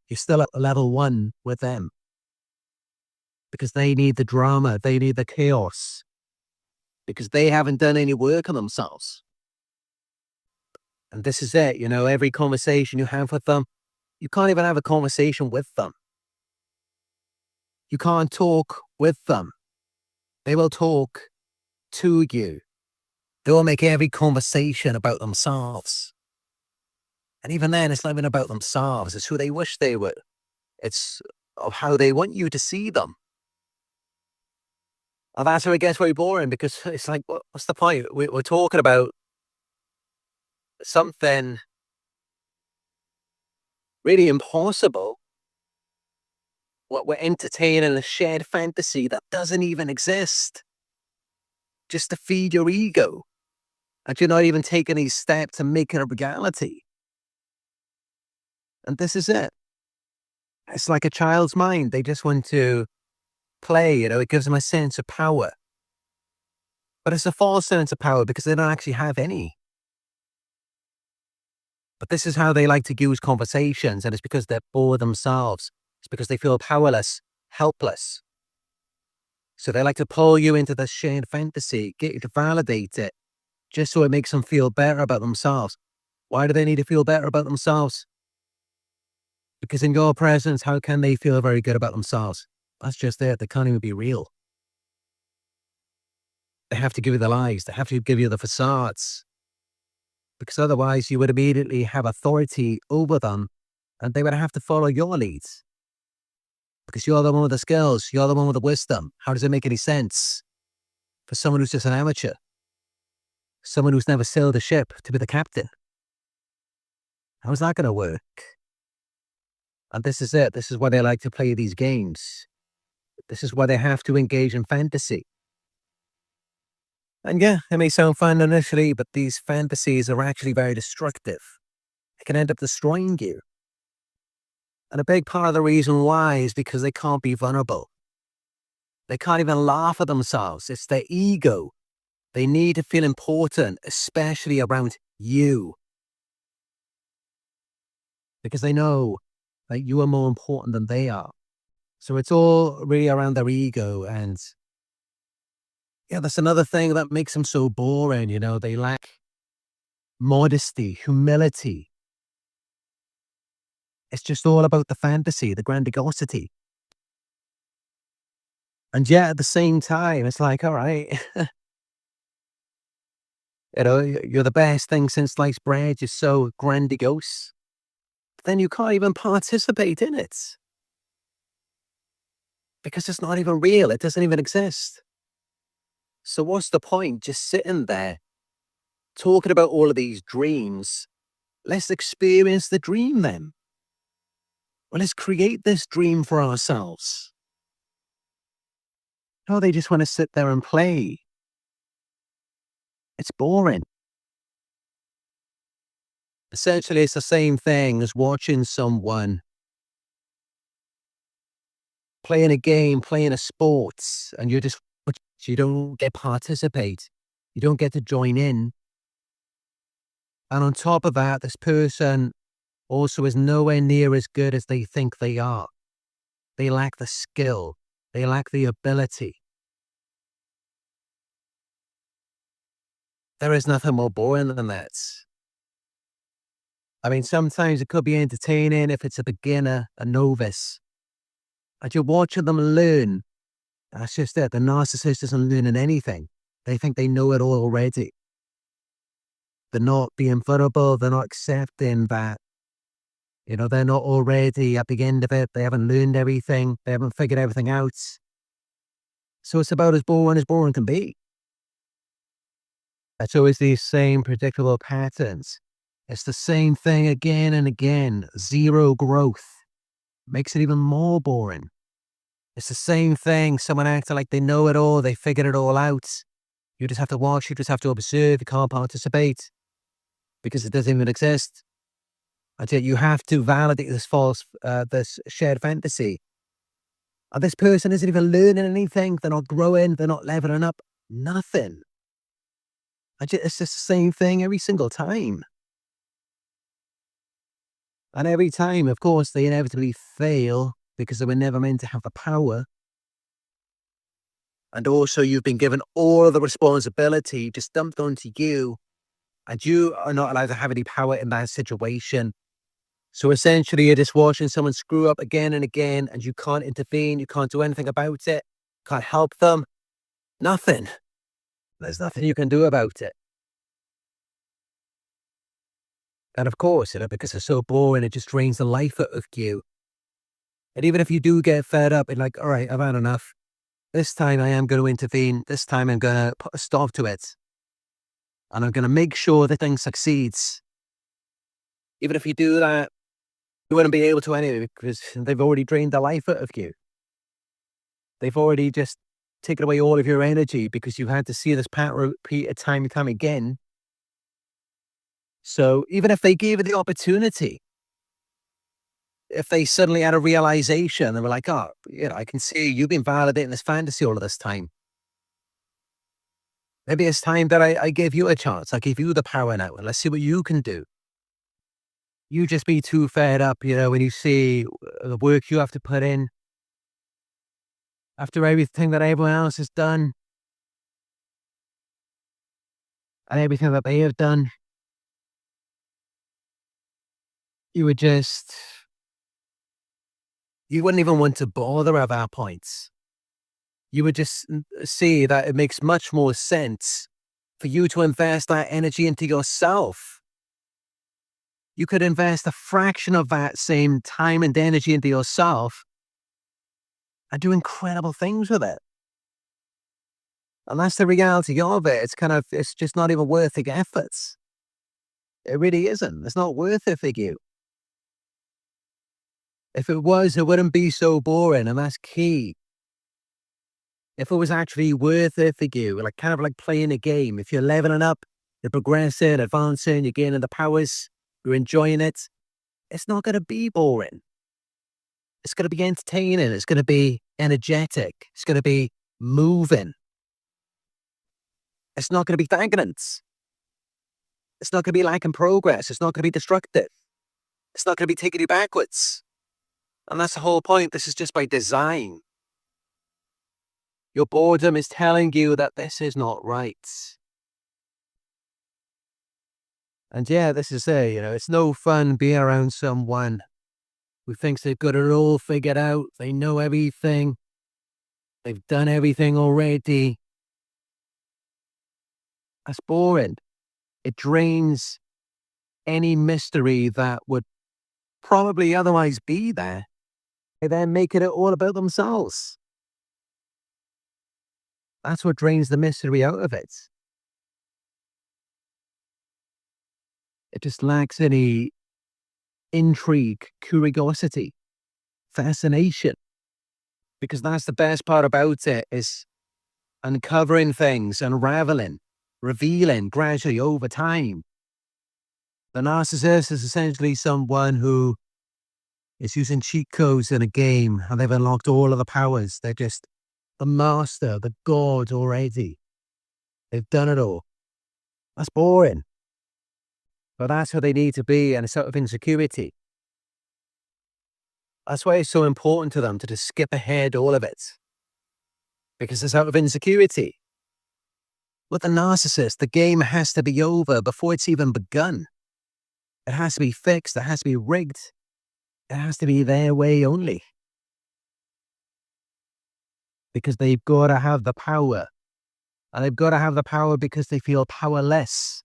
You're still at level 1 with them because they need the drama, they need the chaos, because they haven't done any work on themselves. And this is it, every conversation you have with them, you can't even have a conversation with them. You can't talk with them. They will talk to you. They will make every conversation about themselves. And even then, it's not even about themselves. It's who they wish they were. It's of how they want you to see them. And that's where it gets very boring, because it's like, what's the point? We're talking about something really impossible. What we're entertaining a shared fantasy that doesn't even exist, just to feed your ego. And you're not even taking any steps to make it a reality. And this is it. It's like a child's mind. They just want to play, it gives them a sense of power. But it's a false sense of power because they don't actually have any. But this is how they like to use conversations, and it's because they're bored themselves. It's because they feel powerless, helpless. So they like to pull you into this shared fantasy, get you to validate it, just so it makes them feel better about themselves. Why do they need to feel better about themselves? Because in your presence, how can they feel very good about themselves? That's just it. They can't even be real. They have to give you the lies. They have to give you the facades. Because otherwise you would immediately have authority over them, and they would have to follow your leads. Because you're the one with the skills. You're the one with the wisdom. How does it make any sense for someone who's just an amateur? Someone who's never sailed a ship to be the captain? How's that going to work? And this is it. This is why they like to play these games. This is why they have to engage in fantasy. And yeah, it may sound fun initially, but these fantasies are actually very destructive. It can end up destroying you. And a big part of the reason why is because they can't be vulnerable. They can't even laugh at themselves. It's their ego. They need to feel important, especially around you. Because they know that you are more important than they are. So it's all really around their ego. And yeah, that's another thing that makes them so boring. They lack modesty, humility. It's just all about the fantasy, the grandiosity. And yet at the same time, it's like, all right, you're the best thing since sliced bread. You're so grandiose. But then you can't even participate in it. Because it's not even real. It doesn't even exist. So what's the point? Just sitting there, talking about all of these dreams. Let's experience the dream then. Well, let's create this dream for ourselves. No, they just want to sit there and play. It's boring. Essentially, it's the same thing as watching someone playing a game, playing a sport, and you don't get to participate. You don't get to join in. And on top of that, this person also is nowhere near as good as they think they are. They lack the skill. They lack the ability. There is nothing more boring than that. I mean, sometimes it could be entertaining if it's a beginner, a novice. And you're watching them learn. That's just it. The narcissist isn't learning anything. They think they know it all already. They're not being vulnerable. They're not accepting that, they're not already at the end of it. They haven't learned everything. They haven't figured everything out. So it's about as boring can be. It's always these same predictable patterns. It's the same thing again and again. Zero growth. Makes it even more boring. It's the same thing. Someone acting like they know it all. They figured it all out. You just have to watch. You just have to observe. You can't participate because it doesn't even exist. And yet you have to validate this shared fantasy. And this person isn't even learning anything. They're not growing. They're not leveling up. Nothing. It's just the same thing every single time. And every time, of course, they inevitably fail because they were never meant to have the power. And also, you've been given all of the responsibility just dumped onto you, and you are not allowed to have any power in that situation. So essentially, you're just watching someone screw up again and again, and you can't intervene. You can't do anything about it. Can't help them. Nothing. There's nothing you can do about it. And of course, because it's so boring, it just drains the life out of you. And even if you do get fed up and like, all right, I've had enough. This time I am going to intervene. This time I'm going to put a stop to it. And I'm going to make sure the thing succeeds. Even if you do that, you wouldn't be able to anyway because they've already drained the life out of you. They've already just taken away all of your energy because you had to see this pattern repeat time and time again. So even if they gave it the opportunity, if they suddenly had a realization and were like, oh, I can see you've been validating this fantasy all of this time. Maybe it's time that I give you a chance. I give you the power now and let's see what you can do. You just be too fed up, when you see the work you have to put in after everything that everyone else has done and everything that they have done. You would just, you wouldn't even want to bother at that point. You would just see that it makes much more sense for you to invest that energy into yourself. You could invest a fraction of that same time and energy into yourself and do incredible things with it. And that's the reality of it. It's just not even worth the efforts. It really isn't. It's not worth it for you. If it was, it wouldn't be so boring, and that's key. If it was actually worth it for you, like kind of like playing a game, if you're leveling up, you're progressing, advancing, you're gaining the powers, you're enjoying it, it's not going to be boring. It's going to be entertaining. It's going to be energetic. It's going to be moving. It's not going to be stagnant. It's not going to be lacking progress. It's not going to be destructive. It's not going to be taking you backwards. And that's the whole point. This is just by design. Your boredom is telling you that this is not right. And yeah, this is it. It's no fun being around someone who thinks they've got it all figured out. They know everything. They've done everything already. That's boring. It drains any mystery that would probably otherwise be there. They then making it all about themselves. That's what drains the mystery out of it. It just lacks any intrigue, curiosity, fascination. Because that's the best part about it is uncovering things, unraveling, revealing gradually over time. The narcissist is essentially someone who is using cheat codes in a game and they've unlocked all of the powers. They're just the master, the god already. They've done it all. That's boring. But that's how they need to be, and it's out of insecurity. That's why it's so important to them to just skip ahead all of it. Because it's out of insecurity. With the narcissist, the game has to be over before it's even begun. It has to be fixed. It has to be rigged. It has to be their way only. Because they've got to have the power. And they've got to have the power because they feel powerless.